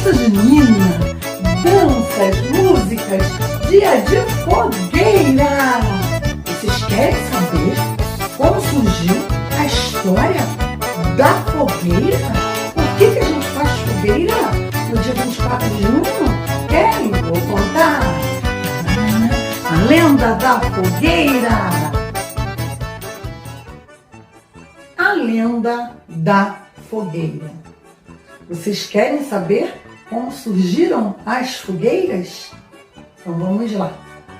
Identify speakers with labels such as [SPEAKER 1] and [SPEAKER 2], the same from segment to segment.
[SPEAKER 1] festa junina, danças, músicas, dia de fogueira. Vocês querem saber como surgiu a história da fogueira? Por que a gente faz fogueira no dia 24 de junho? Querem? Vou contar. A lenda da fogueira. A lenda da fogueira. Vocês querem saber como surgiram as fogueiras? Então vamos lá.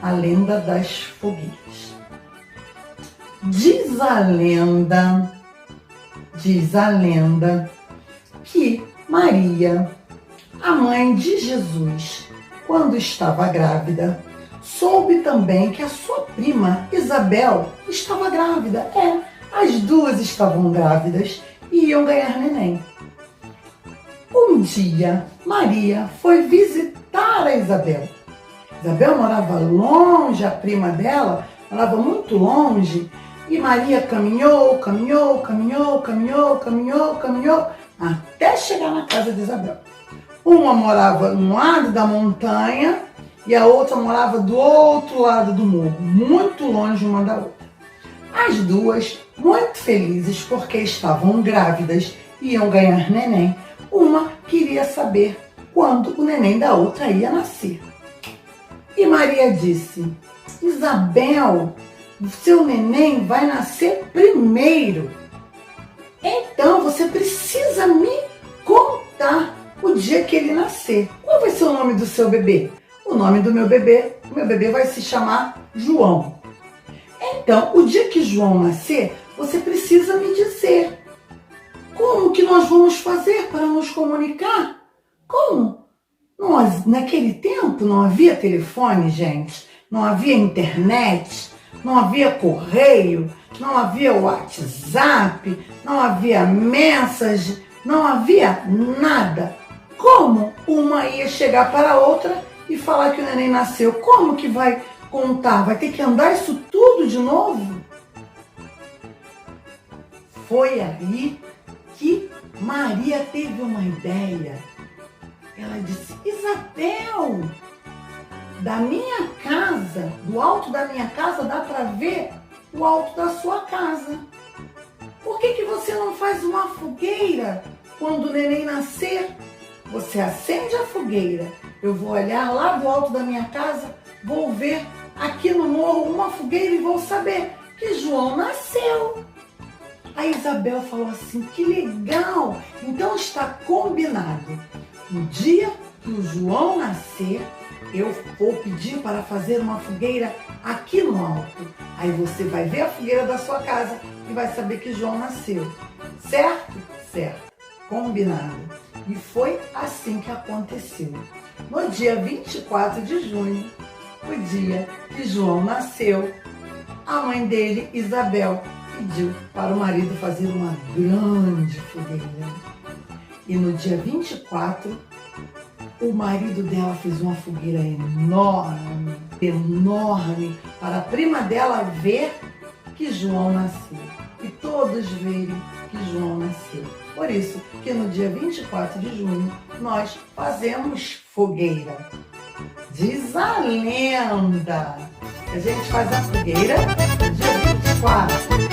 [SPEAKER 1] A lenda das fogueiras. Diz a lenda que Maria, a mãe de Jesus, quando estava grávida, soube também que a sua prima Isabel estava grávida. As duas estavam grávidas e iam ganhar neném. Um dia, Maria foi visitar a Isabel. Isabel morava longe, a prima dela morava muito longe, e Maria caminhou, até chegar na casa de Isabel. Uma morava num lado da montanha e a outra morava do outro lado do morro, muito longe uma da outra. As duas, muito felizes porque estavam grávidas e iam ganhar neném, uma queria saber quando o neném da outra ia nascer. E Maria disse: Isabel, seu neném vai nascer primeiro. Então você precisa me contar o dia que ele nascer. Qual vai ser o nome do seu bebê? O nome do meu bebê vai se chamar João. Então, o dia que João nascer, você precisa me dizer. Como que nós vamos fazer para nos comunicar? Como? Naquele tempo não havia telefone, gente. Não havia internet, não havia correio, não havia WhatsApp, não havia mensagem, não havia nada. Como uma ia chegar para a outra e falar que o neném nasceu? Como que vai contar? Vai ter que andar isso tudo de novo? Foi aí que Maria teve uma ideia. Ela disse: Isabel, da minha casa, do alto da minha casa, dá para ver o alto da sua casa. Por que você não faz uma fogueira quando o neném nascer? Você acende a fogueira, eu vou olhar lá do alto da minha casa, vou ver aqui no morro uma fogueira e vou saber que João nasceu. A Isabel falou assim: que legal! Então está combinado. No dia que o João nascer, eu vou pedir para fazer uma fogueira aqui no alto. Aí você vai ver a fogueira da sua casa e vai saber que João nasceu. Certo? Certo. Combinado. E foi assim que aconteceu. No dia 24 de junho, o dia que João nasceu, a mãe dele, Isabel, pediu para o marido fazer uma grande fogueira. E no dia 24, o marido dela fez uma fogueira enorme, para a prima dela ver que João nasceu. E todos verem que João nasceu. Por isso que no dia 24 de junho, nós fazemos fogueira. Diz a lenda. A gente faz a fogueira no dia 24.